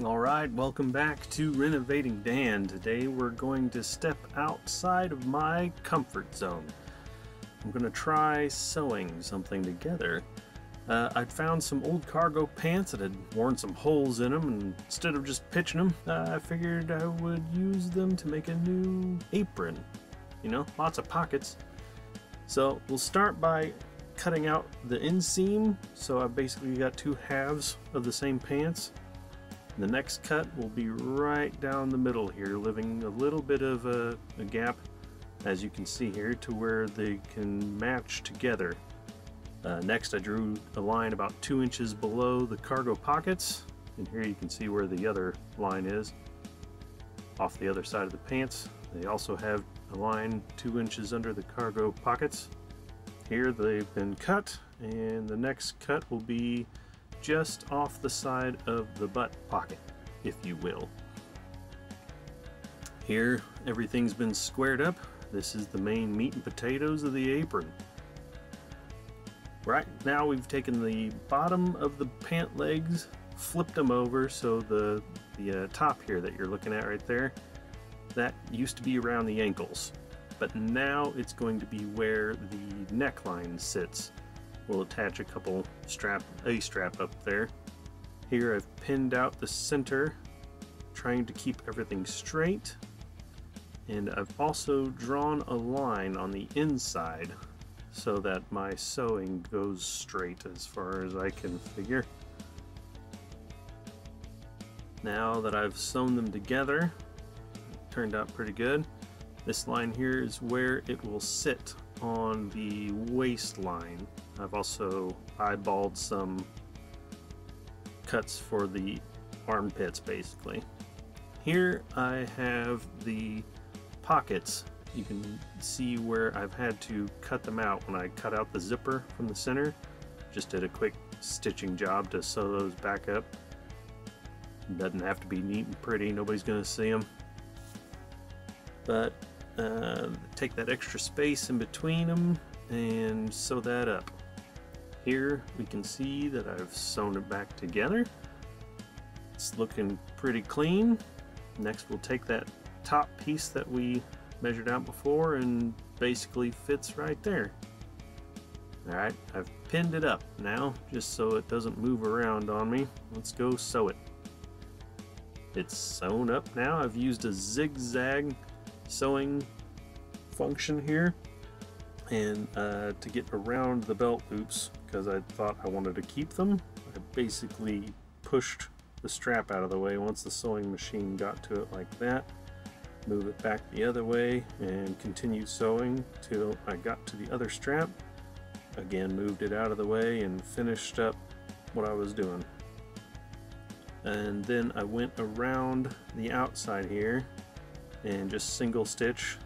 Alright, welcome back to Renovating Dan. Today we're going to step outside of my comfort zone. I'm going to try sewing something together. I'd found some old cargo pants that had worn some holes in them, and instead of just pitching them, I figured I would use them to make a new apron. You know, lots of pockets. So we'll start by cutting out the inseam, so I've basically got two halves of the same pants. The next cut will be right down the middle here, leaving a little bit of a gap, as you can see here, to where they can match together. Next I drew a line about 2 inches below the cargo pockets, and here you can see where the other line is, off the other side of the pants. They also have a line 2 inches under the cargo pockets. Here they've been cut, and the next cut will be just off the side of the butt pocket, if you will. Here everything's been squared up. This is the main meat and potatoes of the apron. Right now we've taken the bottom of the pant legs, flipped them over, so the top here that you're looking at right there, that used to be around the ankles, but now it's going to be where the neckline sits. We'll attach a couple a strap up there. Here I've pinned out the center, trying to keep everything straight, and I've also drawn a line on the inside so that my sewing goes straight as far as I can figure. Now that I've sewn them together, it turned out pretty good. This line here is where it will sit on the waistline. I've also eyeballed some cuts for the armpits, basically. Here I have the pockets. You can see where I've had to cut them out when I cut out the zipper from the center. Just did a quick stitching job to sew those back up. Doesn't have to be neat and pretty, nobody's gonna see them. But take that extra space in between them and sew that up. Here we can see that I've sewn it back together. It's looking pretty clean. Next we'll take that top piece that we measured out before and basically fits right there. Alright, I've pinned it up now just so it doesn't move around on me. Let's go sew it. It's sewn up now. I've used a zigzag sewing function here, and to get around the belt loops, because I thought I wanted to keep them, I basically pushed the strap out of the way once the sewing machine got to it like that, move it back the other way, and continued sewing till I got to the other strap. Again, moved it out of the way and finished up what I was doing. And then I went around the outside here and just single stitch,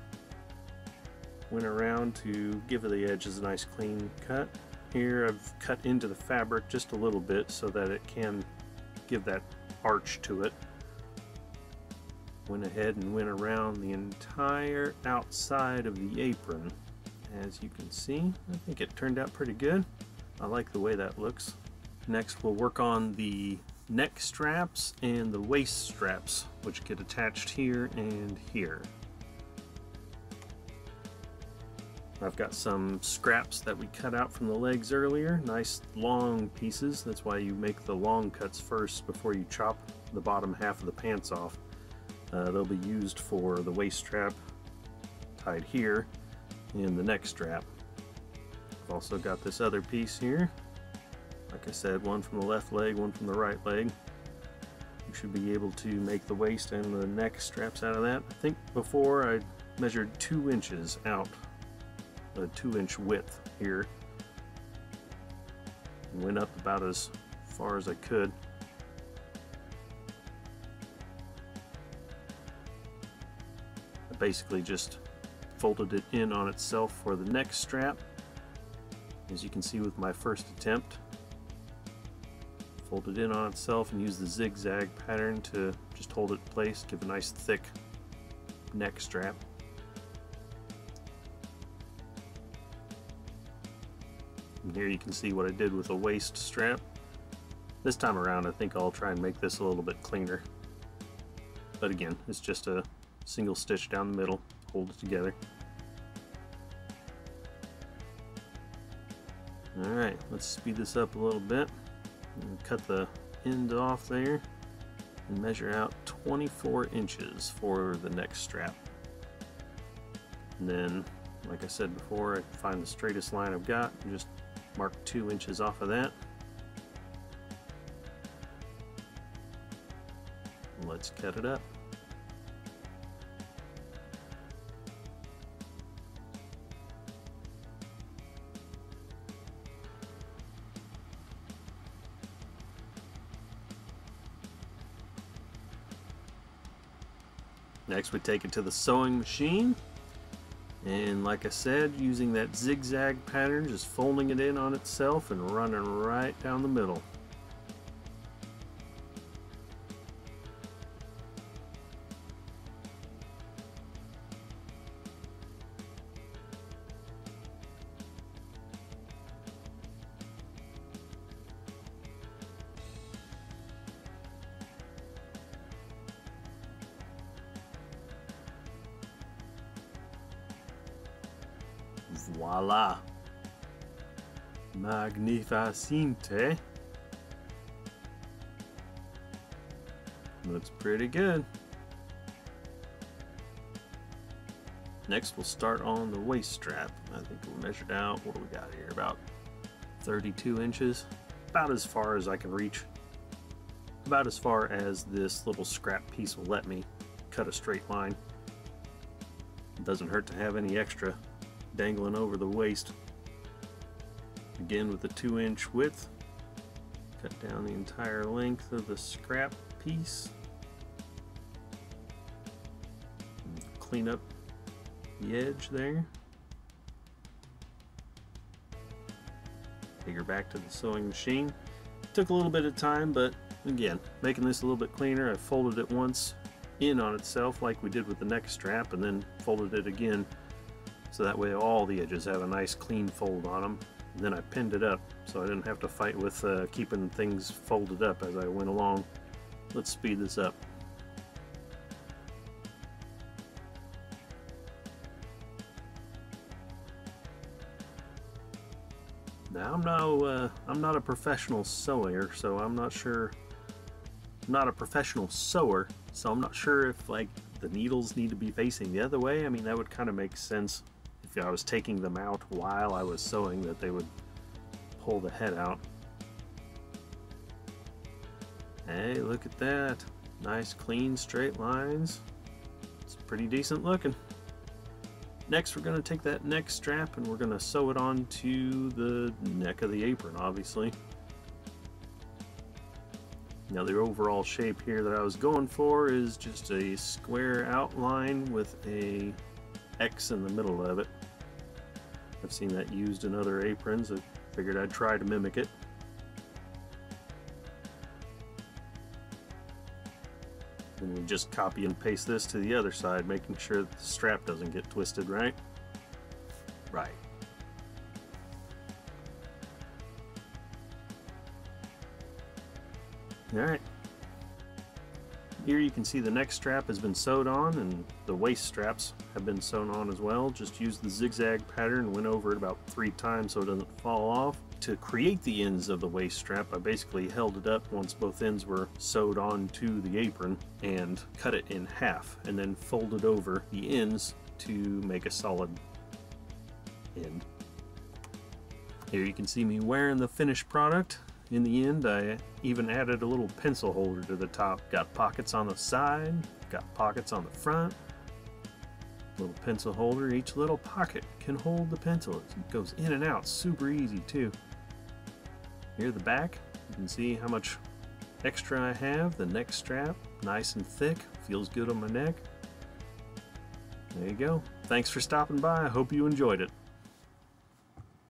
went around to give the edges a nice clean cut. Here I've cut into the fabric just a little bit so that it can give that arch to it. Went ahead and went around the entire outside of the apron. As you can see, I think it turned out pretty good. I like the way that looks. Next we'll work on the neck straps and the waist straps, which get attached here and here. I've got some scraps that we cut out from the legs earlier, nice long pieces. That's why you make the long cuts first before you chop the bottom half of the pants off. They'll be used for the waist strap tied here and the neck strap. I've also got this other piece here. Like I said, one from the left leg, one from the right leg. You should be able to make the waist and the neck straps out of that. I think before I measured 2 inches out, a 2-inch width here, and went up about as far as I could. I basically just folded it in on itself for the neck strap, as you can see with my first attempt. Fold it in on itself and use the zigzag pattern to just hold it in place, give a nice thick neck strap. And here you can see what I did with the waist strap. This time around I think I'll try and make this a little bit cleaner. But again, it's just a single stitch down the middle, hold it together. Alright, let's speed this up a little bit. And cut the end off there and measure out 24 inches for the next strap. And then, like I said before, I find the straightest line I've got and just mark 2 inches off of that. Let's cut it up. Next we take it to the sewing machine, and like I said, using that zigzag pattern, just folding it in on itself and running right down the middle. Voila! Magnificente! Looks pretty good. Next we'll start on the waist strap. I think we'll measure it out. What do we got here? About 32 inches. About as far as I can reach. About as far as this little scrap piece will let me cut a straight line. It doesn't hurt to have any extra dangling over the waist. Again with the 2-inch width, cut down the entire length of the scrap piece. Clean up the edge there. Take her back to the sewing machine. Took a little bit of time, but again, making this a little bit cleaner, I folded it once in on itself like we did with the neck strap, and then folded it again. So that way all the edges have a nice clean fold on them. And then I pinned it up so I didn't have to fight with keeping things folded up as I went along. Let's speed this up. Now I'm not a professional sewer, so I'm not sure. I'm not a professional sewer, so I'm not sure if like the needles need to be facing the other way. I mean, that would kind of make sense. If I was taking them out while I was sewing, that they would pull the head out. Hey, look at that. Nice clean straight lines. It's pretty decent looking. Next we're going to take that neck strap and we're going to sew it onto the neck of the apron, obviously. Now the overall shape here that I was going for is just a square outline with a X in the middle of it. I've seen that used in other aprons. I figured I'd try to mimic it. And we just copy and paste this to the other side, making sure that the strap doesn't get twisted, right? Right. Alright. Here you can see the neck strap has been sewed on and the waist straps have been sewn on as well. Just used the zigzag pattern, went over it about 3 times so it doesn't fall off. To create the ends of the waist strap, I basically held it up once both ends were sewed onto the apron and cut it in half and then folded over the ends to make a solid end. Here you can see me wearing the finished product. In the end, I even added a little pencil holder to the top. Got pockets on the side, got pockets on the front. Little pencil holder, each little pocket can hold the pencil. It goes in and out super easy too. Here the back, you can see how much extra I have. The neck strap, nice and thick, feels good on my neck. There you go. Thanks for stopping by. I hope you enjoyed it.